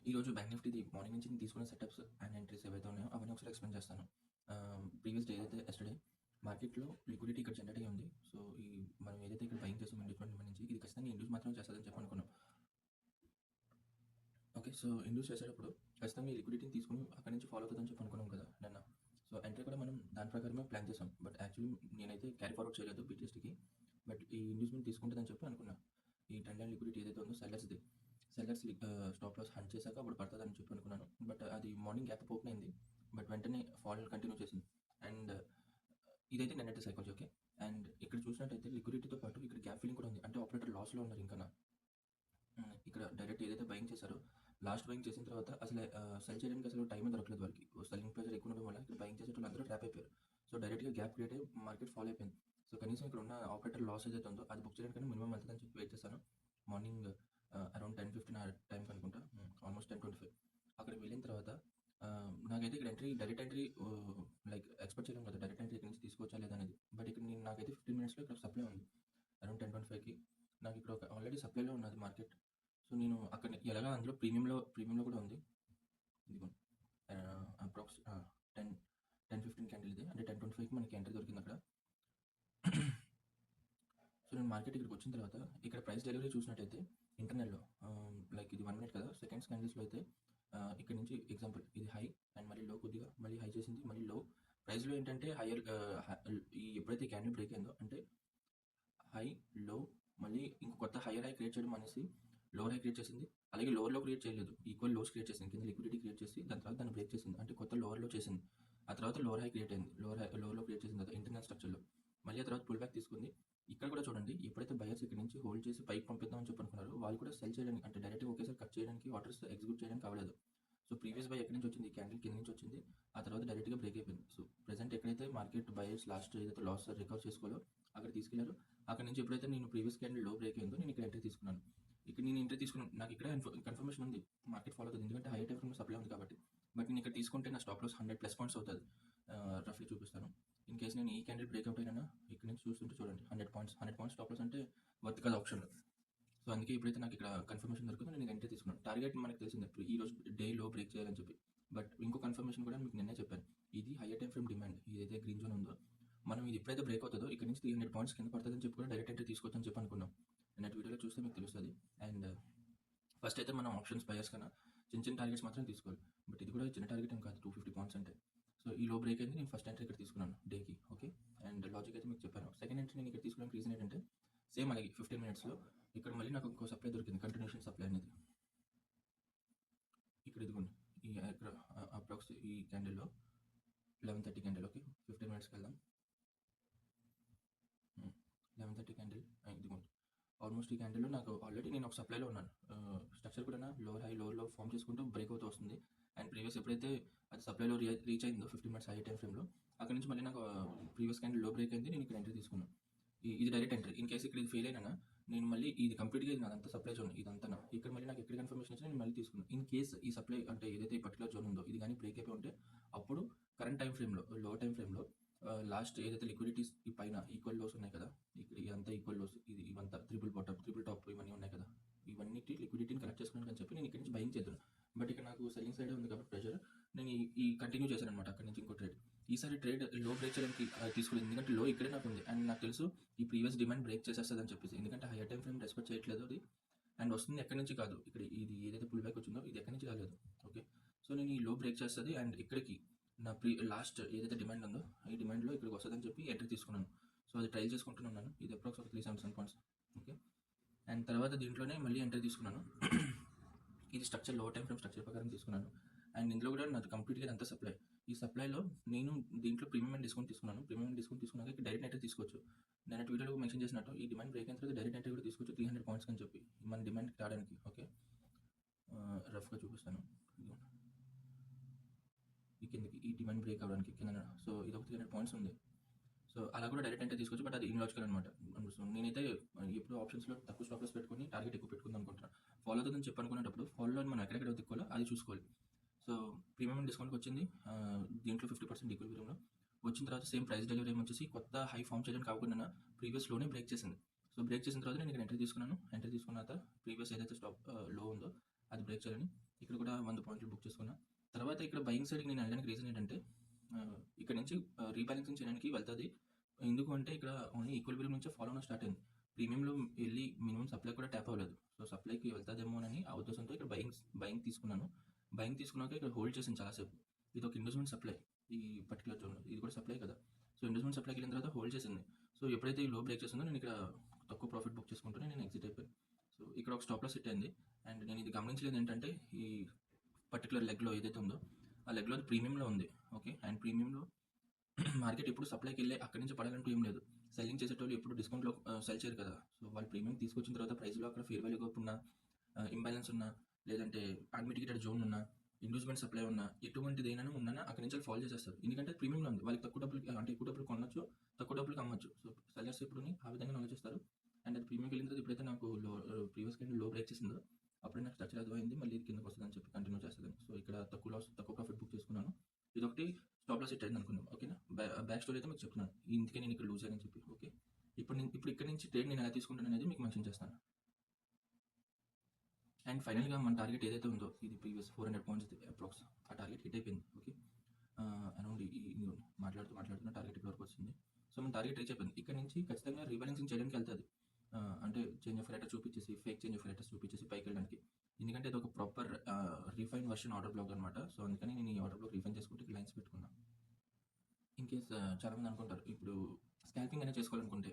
ఈరోజు bank నిఫ్టీది morning నుంచి నేను తీసుకున్న సెటప్స్ అండ్ ఎంట్రీస్ ఏవైతే ఉన్నాయో అవన్నీ ఒకసారి ఎక్స్ప్లెయిన్ చేస్తాను. ప్రీవియస్ డే ఏదైతే ఎస్టర్డే మార్కెట్‌లో లిక్విడిటీ ఇక్కడ జనరేట్ అయ్యి ఉంది. సో, మనం ఏదైతే ఇక్కడ బయింగ్ చేసామో ఇండ్యూస్ ఫండ్ నుంచి ఇది ఖచ్చితంగా ఇండ్యూస్ మాత్రమే చేస్తదని చెప్పి అనుకున్నాం. ఓకే. సో, ఇండ్యూస్ చేసేటప్పుడు ఖచ్చితంగా ఈ లిక్విడిటీని తీసుకొని అక్కడి నుంచి ఫాలో అవుతదని చెప్పి అనుకున్నాం కదా నిన్న. సో, ఎంట్రీ కూడా మనం దాని ప్రకారమే ప్లాన్ చేసాం. బట్ యాక్చువల్లీ నేనైతే క్యారీ ఫార్వర్డ్ చేయలేదు బీటీఎస్‌టీకి. బట్ ఈ ఇండ్యూస్‌మెంట్ తీసుకుంటదని చెప్పి అనుకున్నా. ఈ ట్రెండ్ లైన్ లిక్విడిటీ ఏదైతే ఉందో సెల్లర్స్‌ది. స్టాప్ లాస్ హంట్ చేశాక అప్పుడు పడతదని చెప్పి అనుకున్నాను. బట్ అది మార్నింగ్ గ్యాప్ ఓపెన్ అయింది. బట్ వెంటనే ఫాల్ కంటిన్యూ చేసింది. అండ్ ఇదైతే నిన్నటి సైకాలజీ. ఓకే. అండ్ ఇక్కడ చూసినట్టయితే లిక్విడిటీతో పాటు ఇక్కడ గ్యాప్ ఫిల్లింగ్ కూడా ఉంది. అంటే ఆపరేటర్ లాస్‌లో ఉన్నారు ఇంకనా. ఇక్కడ డైరెక్ట్ ఏదైతే బయింగ్ చేశారో లాస్ట్ బయింగ్ చేసిన తర్వాత అసలు సెల్ చేయడానికి అసలు టైమే దొరకలేదు వాళ్ళకి. సెల్లింగ్ ప్రెషర్ ఎక్కువ ఉండడం వల్ల ఇక్కడ బయింగ్ చేసేటోళ్ళు అందరూ ట్రాప్ అయిపోయారు. సో, డైరెక్ట్‌గా గ్యాప్ క్రియేట్ అయ్యి మార్కెట్ ఫాల్ అయిపోయింది. సో, కనీసం ఇక్కడ ఉన్న ఆపరేటర్ లాస్ ఏదైతే ఉందో అది బుక్ చేయడానికైనా మినిమమ్ వెళ్తదని చెప్పి వెయిట్ చేశాను. మార్నింగ్ అరౌండ్ 10:15 ఆ టైంకి అనుకుంటా. ఆల్మోస్ట్ 10:25 అక్కడికి వెళ్ళిన తర్వాత నాకైతే ఇక్కడ డైరెక్ట్ ఎంట్రీ లైక్ ఎక్స్‌పెక్ట్ చేయలేం కదా! డైరెక్ట్ ఎంట్రీ ఇక్కడి నుంచి తీసుకోవచ్చా లేదా అనేది. బట్ ఇక్కడ నాకైతే 15 మినిట్స్‌లో ఇక్కడ సప్లై ఉంది. అరౌండ్ 10:25కి నాకు ఇక్కడ ఒక ఆల్రెడీ సప్లైలో ఉన్నది మార్కెట్. సో, నేను అక్కడ ఎలాగో అందులో ప్రీమియంలో కూడా ఉంది. ఇదిగోండి. అప్రాక్స్ 10:15 క్యాండిల్ ఇది. అంటే 10:25కి మనకి ఎంట్రీ దొరికింది అక్కడ. సో, నేను మార్కెట్ ఇక్కడికి వచ్చిన తర్వాత ఇక్కడ ప్రైస్ డెలివరీ చూసినట్టయితే ఇంటర్నల్‌లో లైక్ ఇది 1 మినిట్ కదా! సెకండ్స్ క్యాండిల్స్‌లో అయితే ఇక్కడ నుంచి ఎగ్జాంపుల్ ఇది హై అండ్ మళ్ళీ లో కొద్దిగా మళ్ళీ హై చేసింది మళ్ళీ లో. ప్రైస్‌లో ఏంటంటే హైయర్ ఎప్పుడైతే క్యాండిల్ బ్రేక్ అయిందో అంటే హై, లో మళ్ళీ ఇంకో కొత్త హైయర్ హై క్రియేట్ చేయడం అనేసి లోవర్ హై క్రియేట్ చేసింది. అలాగే లోవర్‌లో క్రియేట్ చేయలేదు. ఈక్వల్ లోస్ క్రియేట్ చేసింది. కింద లిక్విడిటీ క్రియేట్ చేసి దాని తర్వాత దాన్ని బ్రేక్ చేసింది. అంటే కొత్త లోవర్‌లో చేసింది. ఆ తర్వాత లోవర్ హై క్రియేట్ అయింది. లోవర్‌లో క్రియేట్ చేసిన తర్వాత ఇంటర్నల్ స్ట్రక్చర్‌లో మళ్ళీ ఆ తర్వాత పుల్ బ్యాక్ తీసుకుంది. ఇక్కడ కూడా చూడండి ఎప్పుడైతే బయర్స్ ఇక్కడ నుంచి హోల్డ్ చేసి పైకి పంపిద్దామని చెప్పి అనుకున్నారో వాళ్ళు కూడా సెల్ చేయడానికి అంటే డైరెక్ట్‌గా ఒకేసారి కట్ చేయడానికి ఆర్డర్స్ ఎగ్జిక్యూట్ చేయడానికి అవ్వలేదు. సో, ప్రీవియస్ బై ఎక్కడి నుంచి వచ్చింది? ఈ క్యాండిల్ కింద నుంచి వచ్చింది. ఆ తర్వాత డైరెక్ట్‌గా బ్రేక్ అయిపోయింది. సో, ప్రెజెంట్ ఎక్కడైతే మార్కెట్ బయర్స్ లాస్ట్ ఏదైతే లాస్ రికవర్ చేసుకోవాలో అక్కడ తీసుకెళ్లారు. అక్కడి నుంచి ఎప్పుడైతే నేను ప్రీవియస్ క్యాండిల్ లో బ్రేక్ అయిందో నేను ఇక్కడ ఎంట్రీ తీసుకున్నాను. ఇక్కడ నేను ఎంట్రీ తీసుకున్నాను. నాకు ఇక్కడ కన్ఫర్మేషన్ ఉంది. మార్కెట్ ఫాలో అవుతుంది. ఎందుకంటే హై టైమ్ ఫ్రేమ్‌లో సప్లై ఉంది కాబట్టి. బట్ నేను ఇక్కడ తీసుకుంటే నా స్టాప్ లాస్ 100+ పాయింట్స్ అవుతది. రఫ్‌లీ చూపిస్తాను. ఇన్ కేస్ నేను ఈ క్యాండిల్ బ్రేక్అవుట్ అయినా ఇక్కడ నుంచి చూస్తుంటే చూడండి 100 పాయింట్స్ స్టాప్ లాస్ అంటే వర్త్ కాదు ఆప్షన్‌లో. సో, అందుకే ఎప్పుడైతే నాకు ఇక్కడ కన్ఫర్మేషన్ దొరికిందో నేను ఎంట్రీ తీసుకున్నాను. టార్గెట్ మనకు తెలిసిందే. ఈ రోజు డే లో బ్రేక్ చేయాలని చెప్పి. బట్ ఇంకో కన్ఫర్మేషన్ కూడా మీకు నిన్నే చెప్పాను. ఇది హైయర్ టైమ్ ఫ్రేమ్ డిమాండ్ ఏదైతే గ్రీన్ జోన్ ఉందో మనం ఇది ఎప్పుడైతే బ్రేక్ అవుతుందో ఇక్కడ నుంచి 300 పాయింట్స్ కింద పడుతుందని చెప్పి కూడా డైరెక్ట్ ఎంట్రీ తీసుకోవచ్చని చెప్పి అనుకున్నాం. నిన్నటి వీడియోలో చూస్తే మీకు తెలుస్తుంది. అండ్ ఫస్ట్ అయితే మనం ఆప్షన్స్ బయర్స్ కన్నా చిన్న టార్గెట్స్ మాత్రం తీసుకోవాలి. బట్ ఇది కూడా చిన్న టార్గెట్ ఏం కాదు 250 పాయింట్స్ అంటే. సో, ఈ లో బ్రేక్ అయింది. నేను ఫస్ట్ ఎంట్రీ ఇక్కడ తీసుకున్నాను డేకి. ఓకే. అండ్ లాజిక్ అయితే మీకు చెప్పాను. సెకండ్ ఎంట్రీ నేను ఇక్కడ తీసుకోవడానికి రీజన్ ఏంటంటే సేమ్ అలాగే 15 మినిట్స్‌లో ఇక్కడ మళ్ళీ నాకు ఇంకో సప్లై దొరికింది. కంటిన్యూషన్ సప్లై అనేది. ఇక్కడ ఇదిగోండి. ఈ ఇక్కడ అప్రాక్స్ ఈ క్యాండిల్‌లో 11:30 క్యాండిల్. ఓకే. 15 మినిట్స్‌కి వెళ్దాం. 11:30 క్యాండిల్ ఇదిగోండి. ఆల్మోస్ట్ ఈ క్యాండిల్‌లో నాకు ఆల్రెడీ నేను ఒక సప్లైలో ఉన్నాను. స్ట్రక్చర్ కూడా lower high, lower low form చేసుకుంటూ బ్రేక్ అవుతూ వస్తుంది. అండ్ ప్రీవియస్ ఎప్పుడైతే అది సప్లైలో రీచ్ అయిందో 15 మినిట్స్ హై టైమ్ ఫ్రేమ్‌లో అక్కడి నుంచి మళ్ళీ నాకు ప్రీవియస్ క్యాండిల్ లో బ్రేక్ అయింది. నేను ఇక్కడ ఎంట్రీ తీసుకున్నాను. ఇది డైరెక్ట్ ఎంట్రీ. ఇన్ కేస్ ఇక్కడ ఇది ఫెయిల్ అయినా నేను మళ్ళీ ఇది కంప్లీట్‌గా ఇది నాదంతా సప్లై జోన్ ఇదంతా. ఇక్కడ మళ్ళీ నాకు ఎక్కడ కన్ఫర్మేషన్ వచ్చినా నేను మళ్ళీ తీసుకున్నాను. ఇన్ కేస్ ఈ సప్లై అంటే ఏదైతే ఈ పర్టిక్యులర్ జోన్ ఉందో ఇది గాని బ్రేక్ అయిపోయి ఉంటే అప్పుడు కరెంట్ టైమ్ ఫ్రేమ్‌లో లో టైమ్ ఫ్రేమ్‌లో లాస్ట్ ఏదైతే లిక్విడిటీస్ ఈ పైన ఈక్వల్ లోస్ ఉన్నాయి కదా! ఇక్కడ ఇదంతా ఈక్వల్ లోస్ ఇవంతా ట్రిపుల్ బాటమ్, ట్రిపుల్ టాప్ ఇవన్నీ ఉన్నాయి కదా! ఇవన్నిటి లిక్విడిటీని కలెక్ట్ చేసుకోవడానికి అని చెప్పి నేను ఇక్కడి నుంచి బయింగ్ చేద్దాను. బట్ ఇక్కడ నాకు సెల్లింగ్ సైడే ఉంది కాబట్టి ప్రెషర్ నేను ఈ కంటిన్యూ చేశాననమాట అక్కడి నుంచి ఇంకో ట్రేడ్. ఈసారి ట్రేడ్ లో బ్రేక్ చేయడానికి తీసుకోలేదు. ఎందుకంటే లో ఇక్కడే నాకు ఉంది. అండ్ నాకు తెలుసు ఈ ప్రీవియస్ డిమాండ్ బ్రేక్ చేసేస్తదని చెప్పేసి. ఎందుకంటే హైయర్ టైమ్ ఫ్రేమ్ రెస్పెక్ట్ చేయట్లేదు అది. అండ్ వస్తుంది ఎక్కడి నుంచి కాదు. ఇక్కడ ఇది ఏదైతే పుల్ బ్యాక్ వచ్చిందో ఇది ఎక్కడి నుంచి రాలేదు. ఓకే. సో, నేను ఈ లో బ్రేక్ చేస్తది అండ్ ఇక్కడికి నా లాస్ట్ ఏదైతే డిమాండ్ ఉందో ఈ డిమాండ్‌లో ఇక్కడికి వస్తదని చెప్పి ఎంట్రీ తీసుకున్నాను. సో, అది ట్రైల్ చేసుకుంటున్నాను. ఇది అప్రాక్స్ ఒక 377 పాయింట్స్. ఓకే. అండ్ తర్వాత దీంట్లోనే మళ్ళీ ఎంట్రీ తీసుకున్నాను. ఇది స్ట్రక్చర్ లో టైమ్ ఫ్రేమ్ స్ట్రక్చర్ ప్రకారం తీసుకున్నాను. అండ్ ఇందులో కూడా నాది కంప్లీట్‌గా ఇదంతా సప్లై. ఈ సప్లైలో నేను దీంట్లో ప్రీమియం అండ్ డిస్కౌంట్ తీసుకున్నాను. ప్రీమియం అండ్ డిస్కౌంట్ తీసుకున్నాక ఇక్కడ డైరెక్ట్ ఎంట్రీ తీసుకోవచ్చు. నిన్నటి వీడియోలో మెన్షన్ చేసినట్టు ఈ డిమాండ్ బ్రేక్ అయిన తర్వాత డైరెక్ట్ ఎంట్రీ కూడా తీసుకోవచ్చు 300 పాయింట్స్ అని చెప్పి మన డిమాండ్‌కి రావడానికి. ఓకే. రఫ్‌గా చూపిస్తాను. ఇదిగోండి. ఈ కిందకి ఈ డిమాండ్ బ్రేక్ అవ్వడానికి కిందన. సో, ఇదొక 300 పాయింట్స్ ఉంది. సో, అలా కూడా డైరెక్ట్ ఎంట్రీ తీసుకోవచ్చు. బట్ అది ఇన్‌లాజికల్ అనమాట. సో, నేనైతే ఎప్పుడు ఆప్షన్స్‌లో తక్కువ స్టాప్ లాస్ పెట్టుకొని టార్గెట్ ఎక్కువ పెట్టుకుందాం అనుకుంటున్నాను. ఫాలో అవుతుందని చెప్పి అనుకునేటప్పుడు ఫాలోలో మనం ఎక్కడెక్కడ వెతుక్కోవాలో అది చూసుకోవాలి. సో, ప్రీమియం డిస్కౌంట్‌కి వచ్చింది. దీంట్లో 50% ఈక్విలిబ్రియంలో వచ్చిన తర్వాత సేమ్ ప్రైస్ డెలివరీ వచ్చేసి కొత్త హై ఫార్మ్ చేయడానికి అవ్వకుండా ప్రీవియస్ లోనే బ్రేక్ చేసింది. సో, బ్రేక్ చేసిన తర్వాత నేను ఇక్కడ ఎంట్రీ తీసుకున్నాను. ఎంట్రీ తీసుకున్న తర్వాత ప్రీవియస్ ఏదైతే స్టాప్ లో ఉందో అది బ్రేక్ చేయాలని ఇక్కడ కూడా 100 పాయింట్లు బుక్ చేసుకున్నా. తర్వాత ఇక్కడ బయింగ్ సైడ్‌కి నేను వెళ్ళడానికి రీజన్ ఏంటంటే ఇక్కడ నుంచి రీబాలెన్సింగ్ చేయడానికి వెళ్తది. ఎందుకు అంటే ఇక్కడ ఓన్లీ ఈక్విలిబ్రియం నుంచే ఫాలో అవ్వడం స్టార్ట్ అయింది. ప్రీమియంలో ఎళ్లి మినిమమ్ సప్లై కూడా ట్యాప్ అవ్వలేదు. సో, సప్లైకి వెళ్తదేమోనని ఆ ఉద్దేశంతో ఇక్కడ బయింగ్ తీసుకున్నాను. బయింగ్ తీసుకున్నాక ఇక్కడ హోల్డ్ చేశాను చాలా సేపు. ఇది ఒక ఇండస్ట్మెంట్ సప్లై ఈ పర్టిక్యులర్ జోన్‌లో. ఇది కూడా సప్లై కదా! సో, ఇండస్ట్మెంట్ సప్లైకి వెళ్ళిన తర్వాత హోల్డ్ చేసింది. సో, ఎప్పుడైతే ఈ లో బ్రేక్ చేసిందో నేను ఇక్కడ తక్కువ ప్రాఫిట్ బుక్ చేసుకుంటూనే నేను ఎగ్జిట్ అయిపోయాను. సో, ఇక్కడ ఒక స్టాప్ లాస్ హిట్ అయింది. అండ్ నేను ఇది గమనించలేదు ఏంటంటే ఈ పర్టిక్యులర్ లెగ్‌లో ఏదైతే ఉందో ఆ లెగ్‌లో అది ప్రీమియంలో ఉంది. ఓకే. అండ్ ప్రీమియంలో మార్కెట్ ఎప్పుడు సప్లైకి వెళ్ళి అక్కడి నుంచి పడాలంటూ ఏం లేదు. సెల్లింగ్ చేసేటోళ్ళు ఎప్పుడు డిస్కౌంట్‌లో సెల్ చేయరు కదా! సో, వాళ్ళు ప్రీమియం తీసుకొచ్చిన తర్వాత ప్రైస్‌లో అక్కడ ఫెయిర్ వాల్యూ గ్యాప్ ఉన్నా, ఇంబాలెన్స్ ఉన్నా, లేదంటే అన్మిటిగేటెడ్ జోన్ ఉన్నా, ఇండ్యూస్మెంట్ సప్లై ఉన్నా, ఎటువంటిదేనైనా ఉన్నా అక్కడి నుంచి ఫాల్ చేసేస్తారు. ఎందుకంటే ప్రీమియంలో ఉంది. వాళ్ళకి తక్కువ డబ్బులకి అంటే ఎక్కువ డబ్బులు కొనొచ్చు, తక్కువ డబ్బులకి అమ్మొచ్చు. సో, సెల్లర్స్ ఎప్పుడుని ఆ విధంగా ఆలోచిస్తారు. అండ్ అది ప్రీమియంకి వెళ్ళిన తర్వాత ఎప్పుడైతే నాకు ప్రీవియస్ క్యాండిల్ లో బ్రేక్ చేసిందో అప్పుడే నాకు స్ట్రక్చర్ అర్థమైంది. మళ్ళీ ఇది కిందకి వస్తదని చెప్పి కంటిన్యూ చేస్తదని. సో, ఇక్కడ తక్కువ ప్రాఫిట్ బుక్ చేసుకున్నాను. ఇదొకటి స్టాప్ లాస్ హిట్ అయింది అనుకుందాం. ఓకేనా? బ్యాక్ స్టోరీ అయితే మీకు చెప్తున్నాను. ఇందుకే నేను ఇక్కడ లూజ్ అయ్యానని చెప్పి. ఓకే. ఇప్పుడు ఇక్కడ నుంచి ట్రేడ్ నేను ఎలా తీసుకుంటాను అనేది మీకు మెన్షన్ చేస్తాను. అండ్ ఫైనల్‌గా మన టార్గెట్ ఏదైతే ఉందో ఇది ప్రీవియస్ 400 పాయింట్స్ అప్రాక్స్. ఆ టార్గెట్ హిట్ అయిపోయింది. ఓకే. అరౌండ్ మాట్లాడుతున్న టార్గెట్ ఇప్పటి వరకు వచ్చింది. సో, మన టార్గెట్ రీచ్ అయిపోయింది. ఇక్కడ నుంచి ఖచ్చితంగా రీబాలెన్సింగ్ చేయడానికి వెళ్తది. అంటే చేంజ్ ఆఫ్ రైటర్ చూపించేసి, ఫేక్ చేంజ్ ఆఫ్ రైటర్స్ చూపించేసి పైకెళ్ళడానికి. ఎందుకంటే ఇది ఒక proper refine version order block అనమాట. సో, అందుకని నేను ఈ ఆర్డర్ బ్లాక్ రిఫైన్ చేసుకుంటే ఇక్కడ లైన్స్ పెట్టుకున్నా. ఇన్ కేస్ చాలామంది అనుకుంటారు ఇప్పుడు స్కాల్పింగ్ అనేది చేసుకోవాలనుకుంటే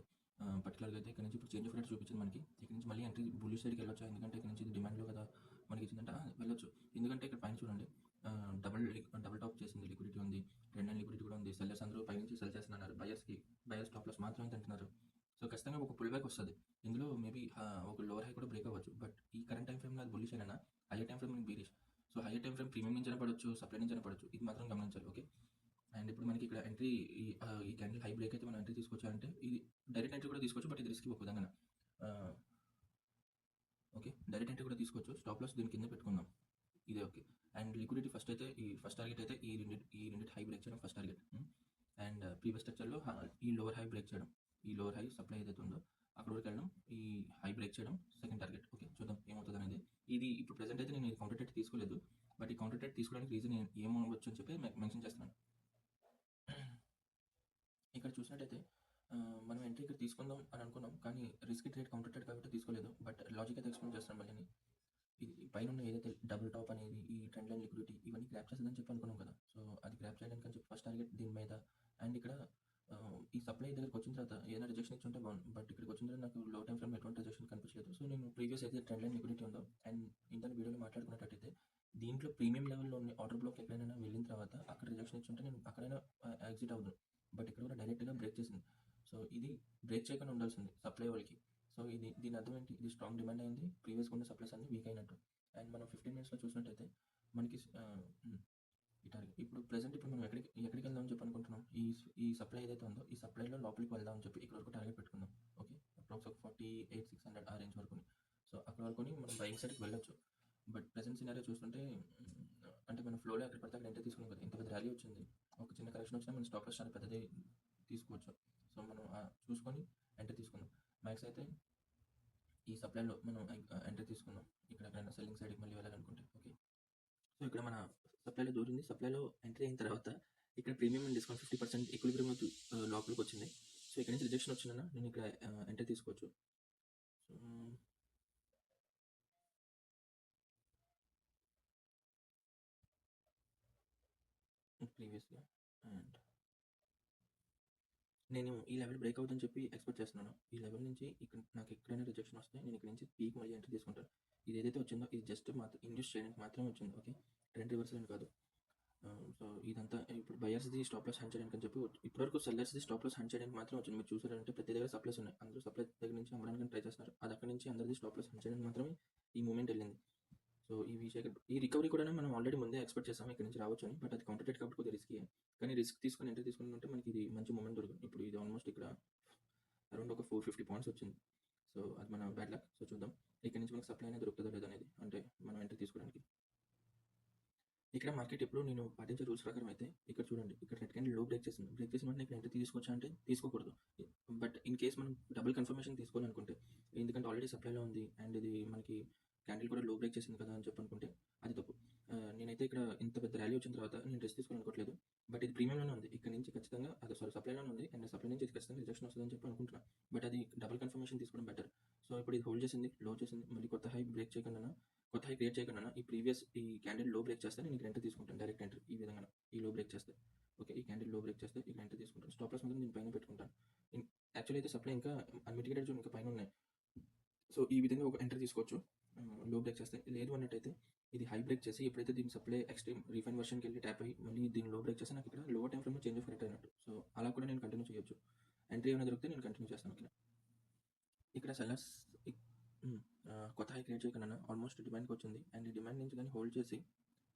పర్టికులర్‌గా అయితే ఇక్కడ నుంచి ఇప్పుడు చేంజ్ ఆఫ్ రేట్ చూపించింది మనకి. ఇక్కడ నుంచి మళ్ళీ ఎంట్రీ బుల్లిష్ సైడ్‌కి వెళ్ళొచ్చా? ఎందుకంటే ఇక్కడ నుంచి ఇది డిమాండ్‌లో కదా మనకి ఇచ్చిందంట. వెళ్ళొచ్చు. ఎందుకంటే ఇక్కడ పైన చూడండి డబుల్ టాప్ చేసింది. లిక్విడిటీ ఉంది. 2 లైన్ లిక్విడిటీ కూడా ఉంది. సెల్లర్స్ అందరూ పైనుంచి సెల్ చేస్తున్నారు. బయర్స్ స్టాప్ లాస్ మాత్రమే తింటున్నారు. సో, ఖచ్చితంగా ఒక పుల్ బ్యాక్ వస్తది. ఇందులో మేబీ ఒక లోవర్ హై కూడా బ్రేక్ అవ్వచ్చు. బట్ ఈ కరెంట్ టైమ్ ఫ్రేమ్‌లో అది బుల్లిష్ అయినా hire time frame బీరిష్. So, hire time frame premium నుంచైనా పడొచ్చు, సప్లై నుంచైనా పడొచ్చు. ఇది మాత్రం గమనించాలి. ఓకే. అండ్ ఇప్పుడు మనకి ఇక్కడ ఎంట్రీ ఈ క్యాండిల్ హై బ్రేక్ అయితే మనం ఎంట్రీ తీసుకోవచ్చా ఇది డైరెక్ట్ ఎంట్రీ కూడా తీసుకోవచ్చు. బట్ ఇది రిస్కీ ఒక విధంగాన. ఓకే. డైరెక్ట్ ఎంట్రీ కూడా తీసుకోవచ్చు. స్టాప్ లాస్ దీని కింద పెట్టుకుందాం. ఇదే okay. And liquidity first target అయితే ఈ రెండిటి హై బ్రేక్ చేయడం ఫస్ట్ టార్గెట్. అండ్ ప్రీవియస్ స్ట్రక్చర్‌లో ఈ లోవర్ హై బ్రేక్ చేయడం. ఈ లోవర్ హై సప్లై ఏదైతే ఉందో అక్కడ వరకు వెళ్ళడం. ఈ హై బ్రేక్ చేయడం సెకండ్ టార్గెట్. ఓకే. చూద్దాం ఏమవుతదనేది. ఇది ఇప్పుడు ప్రెజెంట్ అయితే నేను కౌంటర్ ట్రేడ్ తీసుకోలేదు. బట్ ఈ కౌంటర్ ట్రేడ్ తీసుకోవడానికి రీజన్ ఏమవ్వచ్చు అని చెప్పి మెన్షన్ చేస్తున్నాను. ఇక్కడ చూసినట్టయితే మనం ఎంట్రీ ఇక్కడ తీసుకుందాం అని అనుకున్నాం. కానీ రిస్కీ ట్రేడ్ కౌంటర్ ట్రేడ్ కాబట్టి తీసుకోలేదు. బట్ లాజిక్ అయితే ఎక్స్‌ప్లెయిన్ చేస్తాను మళ్ళీని. ఇది పైనున్న ఏదైతే డబుల్ టాప్ అనేది ఈ ట్రెండ్ లైన్ లిక్విడిటీ ఇవన్నీ గ్రాబ్ చేస్తదని చెప్పి అనుకున్నాం కదా! సో, అది గ్రాబ్ చేయడానికి అని చెప్పి ఫస్ట్ టార్గెట్ దీని మీద. అండ్ ఇక్కడ ఈ సప్లై దగ్గరికి వచ్చిన తర్వాత ఏదైనా రిజెక్షన్ ఇచ్చి ఉంటే బాగుండు. బట్ ఇక్కడికి వచ్చిన తర్వాత నాకు లో టైమ్ ఫ్రేమ్‌లో ఎటువంటి రిజెక్షన్ కనిపించలేదు. సో, నేను ప్రీవియస్ ఏదైతే ట్రెండ్ లైన్ లిక్విడిటీ ఉందో అండ్ ఇందాక వీడియోలో మాట్లాడుకున్నట్టయితే దీంట్లో ప్రీమియం లెవెల్‌లో ఉన్న ఆర్డర్ బ్లాక్ ఎక్కడైనా వెళ్ళిన తర్వాత అక్కడ రిజెక్షన్ ఇచ్చి ఉంటే నేను అక్కడైనా ఎగ్జిట్ అవుదును. బట్ ఇక్కడ కూడా డైరెక్ట్‌గా బ్రేక్ చేసింది. సో, ఇది బ్రేక్ చేయకుండా ఉండాల్సింది సప్లై వాళ్ళకి. సో, దీని అర్థం ఏంటి? ఇది స్ట్రాంగ్ డిమాండ్ అయింది. ప్రీవియస్‌గా ఉన్న సప్లైస్ అన్నీ వీక్ అయినట్టు. అండ్ మనం 15 మినిట్స్‌లో చూసినట్టయితే మనకి ఈ టార్గెట్ ఇప్పుడు ప్రెజెంట్ మనం ఎక్కడికి వెళ్దామని చెప్పి అనుకుంటున్నాం? ఈ సప్లై ఏదైతే ఉందో ఈ సప్లైలో లోపలికి వెళ్దామని చెప్పి ఇక్కడ వరకు టార్గెట్ పెట్టుకుందాం. ఓకే. అప్రాక్స్ ఒక 48,600 ఆ రేంజ్ వరకుని. సో, అక్కడ వరకుని మనం బయింగ్ సైడ్‌కి వెళ్ళొచ్చు. బట్ ప్రెజెంట్ సినారియో చూస్తుంటే అంటే మనం ఫ్లోలో ఎక్కడ పడితే అక్కడ ఎంట్రీ తీసుకున్నాం కదా! ఇంత పెద్ద ర్యాలీ వచ్చింది. ఒక చిన్న కరెక్షన్ వచ్చినా మన స్టాప్ లాస్ చాలా పెద్దది తీసుకోవచ్చు. సో, మనం చూసుకొని ఎంట్రీ తీసుకుందాం. మ్యాక్స్ అయితే ఈ సప్లైలో మనం ఎంట్రీ తీసుకుందాం. ఇక్కడ ఎక్కడైనా సెల్లింగ్ సైడ్‌కి మళ్ళీ వెళ్ళాలనుకుంటే. ఓకే. సో, ఇక్కడ మన సప్లైలో దూరింది. సప్లైలో ఎంట్రీ అయిన తర్వాత ఇక్కడ ప్రీమియం డిస్కౌంట్ 50% ఈక్విలిబ్రియం లోపలికి వచ్చింది. సో, ఇక్కడ నుంచి రిజెక్షన్ వచ్చిందన్న నేను ఇక్కడ ఎంట్రీ తీసుకోవచ్చు. సో, ప్రీవియస్‌గా అండ్ నేను ఈ లెవెల్ బ్రేక్ అవుతుందని చెప్పి ఎక్స్‌పెక్ట్ చేస్తున్నాను. ఈ లెవెల్ నుంచి నాకు ఎక్కడైనా రిజెక్షన్ వస్తే నేను ఇక్కడ నుంచి పీక్ మళ్ళీ ఎంట్రీ తీసుకుంటాను. ఇది ఏదైతే వచ్చిందో ఇది జస్ట్ ఇండ్యూస్ చేయడానికి మాత్రమే వచ్చింది. ఓకే. ట్రెండ్ రివర్సల్ అని కాదు. సో, ఇదంతా ఇప్పుడు బయర్స్‌ది స్టాప్ లాస్ హంట్ చేయడానికి అని చెప్పి ఇప్పటివరకు సెల్లర్స్‌ది స్టాప్ లాస్ హంట్ చేయడానికి మాత్రమే వచ్చింది. మీరు చూసారంటే ప్రతి దగ్గర సప్లైస్ ఉన్నాయి. అందరూ సప్లై దగ్గర నుంచి అమ్మడానికి ట్రై చేస్తున్నారు. అది అక్కడి నుంచి అందరిది స్టాప్ లాస్ హంట్ చేయడానికి మాత్రమే ఈ మూవ్‌మెంట్ వెళ్ళింది. సో, ఈ రికవరీ కూడా మనం ఆల్రెడీ ముందే ఎక్స్‌పెక్ట్ చేసాము ఇక్కడ నుంచి రావచ్చు అని. బట్ అది కౌంటర్ ట్రేడ్ కాబట్టి కొద్దిగా రిస్కీయే. కానీ రిస్క్ తీసుకొని ఎంట్రీ తీసుకున్నామంటే మనకి ఇది మంచి మూవ్‌మెంట్ దొరుకుతుంది. ఇప్పుడు ఇది ఆల్మోస్ట్ ఇక్కడ అరౌండ్ ఒక 450 పాయింట్స్ వచ్చింది. సో, అది మన బ్యాడ్ లక్. సో, చూద్దాం ఇక్కడ నుంచి మనకు సప్లై అనేది దొరుకుతుందో లేదో అనేది. అంటే మనం ఎంట్రీ తీసుకోవడానికి. ఇక్కడ మార్కెట్ ఎప్పుడు నేను పాటించే రూల్స్ ప్రకారం అయితే ఇక్కడ చూడండి. ఇక్కడ రెడ్ క్యాండిల్ లో బ్రేక్ చేసింది. బ్రేక్ చేసిన వెంటనే ఇక్కడ ఎంట్రీ తీసుకోవచ్చా అంటే తీసుకోకూడదు. బట్ ఇన్ కేస్ మనం డబుల్ కన్ఫర్మేషన్ తీసుకోవాలనుకుంటే ఎందుకంటే ఆల్రెడీ సప్లైలో ఉంది అండ్ ఇది మనకి క్యాండిల్ కూడా లో బ్రేక్ చేసింది కదా అని చెప్పి అనుకుంటే అది తప్పు. నేనైతే ఇక్కడ ఇంత పెద్ద ర్యాలీ వచ్చిన తర్వాత నేను రెస్ట్ తీసుకోవాలనుకోవట్లేదు. బట్ ఇది ప్రీమియంలోనే ఉంది. ఇక్కడ నుంచి ఖచ్చితంగా సప్లైలోనే ఉంది. అండ్ సప్లై నుంచి ఇది ఖచ్చితంగా రిజెక్షన్ వస్తుందని చెప్పి అనుకుంటున్నా. బట్ అది డబుల్ కన్ఫర్మేషన్ తీసుకోవడం బెటర్. సో ఇప్పుడు ఇది హోల్డ్ చేసింది, లో చేసింది, మళ్ళీ కొత్త హై బ్రేక్ చేయకుండా, కొత్త హై క్రియేట్ చేయకుండా ఈ క్యాండిల్ లో బ్రేక్ చేస్తే నేను ఎంట్రీ తీసుకుంటాను. డైరెక్ట్ ఎంట్రీ ఈ విధంగా ఈ లో బ్రేక్ చేస్తే, ఓకే, ఈ క్యాండిల్ లో బ్రేక్ చేస్తే ఇక్కడ ఎంట్రీ తీసుకుంటాను. స్టాప్ లాస్ మాత్రం నేను పైన పెట్టుకుంటాను. యాక్చువల్లీ అయితే సప్లై ఇంకా అన్మిటిగేటెడ్ జోన్ ఇంకా పైన ఉన్నాయి. సో ఈ విధంగా ఒక ఎంట్రీ తీసుకోవచ్చు లో బ్రేక్ చేస్తే. లేదు అన్నట్టయితే ఇది హై బ్రేక్ చేసి ఎప్పుడైతే దీని సప్లై ఎక్స్ట్రీమ్ రీఫైన్ వర్షన్కి వెళ్ళి ట్యాప్ అయ్యి మళ్ళీ దీన్ని లో బ్రేక్ చేస్తే నాకు ఇక్కడ లోవర్ టైం ఫ్రేమ్లో చేంజ్ ఆఫ్ రేట్ అయినట్టు. సో అలా కూడా నేను కంటిన్యూ చేయొచ్చు. ఎంట్రీ ఏమైనా దొరికితే నేను కంటిన్యూ చేస్తాను. ఇక్కడ సెల్లర్స్ కొత్త హై క్రియేట్ చేయకుండా ఆల్మోస్ట్ డిమాండ్కి వచ్చింది. అండ్ ఈ డిమాండ్ నుంచి కానీ హోల్డ్ చేసి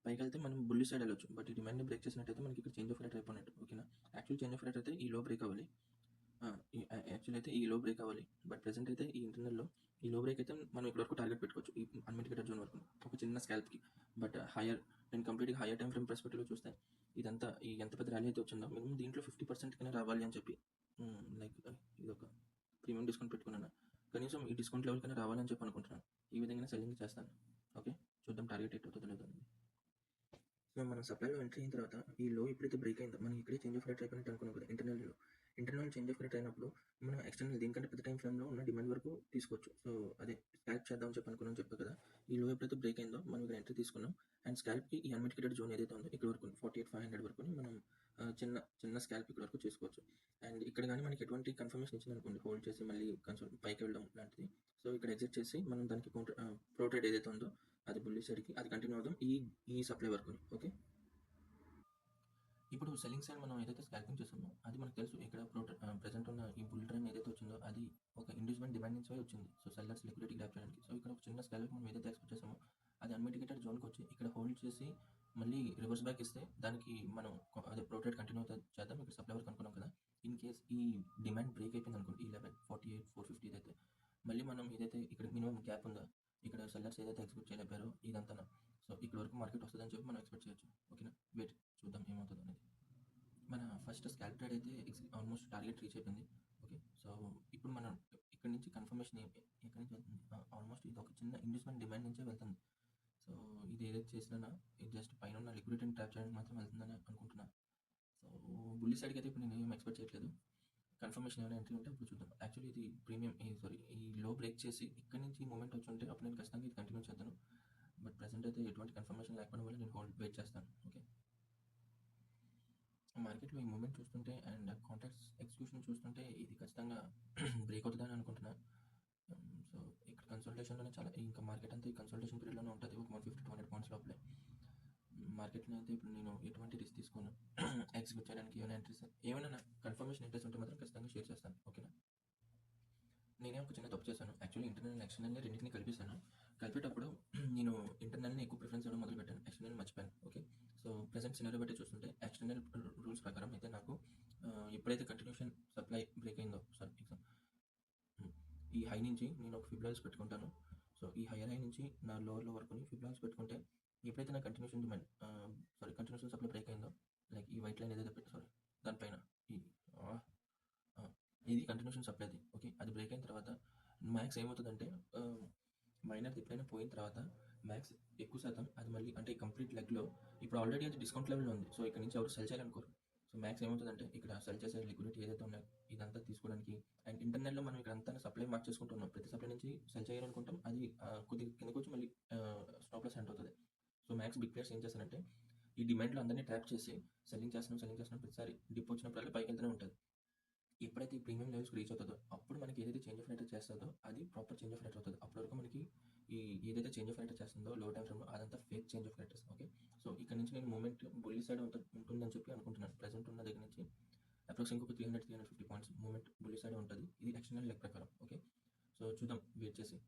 పైకి వెళ్తే మనం బుల్లి సైడ్ వెళ్ళొచ్చు. బట్ ఈ డిమాండ్ని బ్రేక్ చేసినట్టయితే మనకి ఇక్కడ చేంజ్ ఆఫ్ రేట్ అయిపోయినట్టు. ఓకేనా, యాక్చువల్ చేంజ్ ఆఫ్ రేట్ అయితే ఈ లో బ్రేక్ అవ్వాలి. యాక్చువల్ అయితే ఈ లో బ్రేక్ అవ్వాలి. బట్ ప్రెసెంట్ అయితే ఈ ఇంటర్నల్లో ఈ లో బ్రేక్ అయితే మనం ఇక్కడ వరకు టార్గెట్ పెట్టుకోవచ్చు, ఈ అన్మిటిగేటెడ్ జోన్ వరకు ఒక చిన్న స్కాల్ప్కి. బట్ నేను కంప్లీట్గా హైయర్ టైం ఫ్రేమ్ పర్స్పెక్టివ్లో చూస్తే ఇదంతా ఈ ఎంత పెద్ద ర్యాలీ అయితే వచ్చిందో మినిమం దీంట్లో 50% కన్నా రావాలి అని చెప్పి లైక్ ఇది ఒక ప్రీమియం డిస్కౌంట్ పెట్టుకున్నాను. కనీసం ఈ డిస్కౌంట్ లెవెల్ కన్నా రావాలని చెప్పి అనుకుంటున్నాను. ఈ విధంగా సెల్లింగ్ చేస్తాను. ఓకే, చూద్దాం టార్గెట్ ఎట్ అవుతుందో లేదో. సో మనం సప్లైలో ఎంట్రీ అయిన తర్వాత ఈ లో ఎప్పుడైతే బ్రేక్ అయిందో మనం ఇక్కడే చేంజ్ ఆఫ్ రేట్ అయిపోయినట్టు అనుకున్నాం కదా. ఇంటర్నల్ చేంజ్ ఆఫ్ రేట్ అయినప్పుడు మనం ఎక్స్టర్నల్ దీనికంటే పెద్ద టైం ఫ్రేమ్లో ఉన్న డిమాండ్ వరకు తీసుకోవచ్చు. సో అదే స్కాల్ప్ చేద్దామని చెప్పి అనుకున్నాం చెప్పాను కదా. ఈ లో ఎప్పుడైతే బ్రేక్ అయిందో మనం ఇక్కడ ఎంట్రీ తీసుకున్నాం. అండ్ స్కాల్ప్కి ఈ అన్మిటిగేటెడ్ జోన్ ఏదైతే ఉందో ఇక్కడ వరకు 48,500 వరకు మనం చిన్న స్కాల్ప్ ఇక్కడ వరకు చేసుకోవచ్చు. అండ్ ఇక్కడ కానీ మనకి ఎటువంటి కన్ఫర్మేషన్ ఇచ్చింది అనుకోండి, హోల్డ్ చేసి మళ్ళీ పైకి వెళ్ళడం లాంటిది. సో ఇక్కడ ఎగ్జిట్ చేసి మనం దానికి ప్రో ట్రేడ్ ఏదైతే ఉందో అది బుల్లి సైడ్కి అది కంటిన్యూ అవుదాం ఈ సప్లై వరకు. ఓకే, ఇప్పుడు సెల్లింగ్ సైడ్ మనం ఏదైతే స్కాల్పింగ్ చేసామో అది మనకు తెలుసు. ఇక్కడ ప్రెసెంట్ ఉన్న ఈ బుల్ ట్రెండ్ ఏదైతే వచ్చిందో అది ఒక ఇండివిజువల్ డిమాండ్ నుంచి వచ్చింది. సో సెల్లర్స్ లిక్విడిటీ గ్రాప్ చేయడానికి. సో ఇక్కడ ఒక చిన్న స్కాల్ప్ మనం ఏదైతే ఎక్స్పెక్ట్ చేసామో అది అన్మిటిగేటెడ్ జోన్కి వచ్చి ఇక్కడ హోల్డ్ చేసి మళ్ళీ రివర్స్ బ్యాక్ ఇస్తే దానికి మనం అదే ప్రొటెక్ట్ కంటిన్యూ చేద్దాం. ఇక్కడ సప్లై వరకు అనుకున్నాం కదా. ఇన్ కేస్ ఈ డిమాండ్ బ్రేక్ అయిపోయింది అనుకోండి, ఈ లెవెల్ 48,450 అయితే మళ్ళీ మనం ఏదైతే ఇక్కడ మినిమం గ్యాప్ ఉందో ఇక్కడ సెల్లర్స్ ఏదైతే ఎక్స్పెక్ట్ చేయలేపారో ఇదంతా. సో ఇక్కడ వరకు మార్కెట్ వస్తుందని చెప్పి మనం ఎక్స్పెక్ట్ చేయొచ్చు. ఓకేనా, వెయిట్ చూద్దాం ఏమవుతుంది అనేది. మన ఫస్ట్ స్కాల్ప్ ట్రేడ్ అయితే ఆల్మోస్ట్ టార్గెట్ రీచ్ అయిపోయింది. ఓకే, సో ఇప్పుడు మనం ఇక్కడ నుంచి కన్ఫర్మేషన్ ఎక్కడి నుంచి వెళ్తుంది, ఆల్మోస్ట్ ఇది ఒక చిన్న ఇండివిజువల్ డిమాండ్ నుంచే వెళ్తుంది. సో ఇది ఏదైతే చేసినా ఇది జస్ట్ పైన ఉన్న లిక్విడిటీని ట్రాప్ చేయడానికి మాత్రం వెళ్తుందని అనుకుంటున్నా. సో బుల్లి సైడ్కి అయితే ఇప్పుడు నేను ఏం ఎక్స్పెక్ట్ చేయట్లేదు. కన్ఫర్మేషన్ ఏమైనా ఎంట్రీ ఉంటే ఇప్పుడు చూద్దాం. యాక్చువల్లీ ఇది ప్రీమియం ఈ లో బ్రేక్ చేసి ఇక్కడ నుంచి మూమెంట్ వచ్చి ఉంటే అప్పుడు నేను ఖచ్చితంగా ఇది కంటిన్యూ చేద్దాను. బట్ ప్రెసెంట్ అయితే ఎటువంటి కన్ఫర్మేషన్ లేకపోవడం వల్ల నేను వెయిట్ చేస్తాను. ఓకే, మార్కెట్లో ఈ మూమెంట్ చూస్తుంటే అండ్ కాంట్రాక్ట్స్ ఎగ్జిక్యూషన్ చూస్తుంటే ఇది ఖచ్చితంగా బ్రేక్ అవుతుందని అనుకుంటున్నా. సో ఇక్కడ కన్సల్టేషన్లోనే చాలా ఇంకా మార్కెట్ అంతా ఈ కన్సల్టేషన్ పీరియడ్లోనే ఉంటుంది. ఒక 150-200 పాయింట్స్ లోపలే మార్కెట్లో అయితే ఇప్పుడు నేను ఎటువంటి రిస్క్ తీసుకోను. ఎగ్జిక్యూట్ చేయడానికి ఏమైనా ఎంట్రీస్ ఏమైనా కన్ఫర్మేషన్ ఇంట్రెస్ట్ ఉంటే మాత్రం ఖచ్చితంగా షేర్ చేస్తాను. ఓకేనా, నేనే ఒక చిన్న తప్పు చేశాను. యాక్చువల్లీ ఇంటర్నల్ ఎక్స్టర్నల్ని రెండింటిని కలిపేశాను. కలిపేటప్పుడు నేను ఇంటర్నల్ని ఎక్కువ ప్రిఫరెన్స్ ఇవ్వడం మొదలుపెట్టాను, ఎక్స్టర్నల్ మర్చిపోయాను. ఓకే, సో ప్రెసెంట్ సినారియో బట్టి చూస్తుంటే ఎక్స్టర్నల్ రూల్స్ ప్రకారం అయితే నాకు ఎప్పుడైతే కంటిన్యూషన్ సప్లై బ్రేక్ అయిందో ఈ హై నుంచి నేను ఒక ఫిబ్లాల్స్ పెట్టుకుంటాను. సో ఈ హైయర్ హై నుంచి నా లోవర్లో వరకు ఫిబ్లాల్స్ పెట్టుకుంటే ఎప్పుడైతే నా కంటిన్యూషన్ సప్లై బ్రేక్ అయిందో లైక్ ఈ వైట్ లైన్ ఏదైతే దానిపైన ఇది కంటిన్యూషన్ సప్లైది. ఓకే, అది బ్రేక్ అయిన తర్వాత మ్యాక్స్ ఏమవుతుందంటే మైనర్ ఎప్పుడైనా పోయిన తర్వాత మ్యాక్స్ ఎక్కువ శాతం అది మళ్ళీ అంటే కంప్లీట్ లెగ్లో ఇప్పుడు ఆల్రెడీ అది డిస్కౌంట్ లెవెల్లో ఉంది. సో ఇక్కడ నుంచి ఎవరు సెల్ చేయాలనుకోరు. సో మ్యాక్స్ ఏమవుతుందంటే ఇక్కడ సెల్ చేసే లిక్విడిటీ ఏదైతే ఉన్నాయో ఇదంతా తీసుకోవడానికి అండ్ ఇంటర్నల్లో మనం ఇక్కడ అంతా సప్లై మార్క్ చేసుకుంటున్నాం. ప్రతి సప్లై నుంచి సెల్ చేయాలనుకుంటాం, అది కొద్దిగా కిందకు వచ్చి మళ్ళీ స్టాప్ లాస్ ఎంటర్ అవుతుంది. సో మ్యాక్స్ బిగ్ ప్లేయర్స్ ఏం చేస్తారంటే ఈ డిమాండ్లో అందరినీ ట్రాప్ చేసి సెల్లింగ్ చేస్తున్నాం ప్రతిసారి డిప్ వచ్చినప్పుడల్లా పైకి వెళ్తూనే ఉంటుంది. ఎప్పుడైతే ఈ ప్రీమియం లెవెల్స్ రీచ్ అవుతుందో అప్పుడు మనకి ఏదైతే చేంజ్ ఆఫ్ రేట్ చేస్తుందో అది ప్రాపర్ చేంజ్ ఆఫ్ రేట్ అవుతుంది. అప్పటి వరకు మనకి ఈ ఏదైతే చేంజ్ ఆఫ్ రేట్ చేస్తుందో లో టైం ఫ్రేమ్లో అదంతా fake change of raters. Okay, so ఇక్కడ నుంచి నేను మూమెంట్ బుల్లి సైడ్ ఉంటుందని చెప్పి అనుకుంటున్నాను. ప్రెసెంట్ ఉన్న దగ్గర నుంచి అప్రాక్స్ ఇంకొక 300-350 పాయింట్స్ మూమెంట్ బుల్లి సైడ్ ఉంటుంది. ఇది ఎక్స్టర్నల్ లెగ్ ప్రకారం. ఓకే, సో చూద్దాం వెయిట్ చేసి.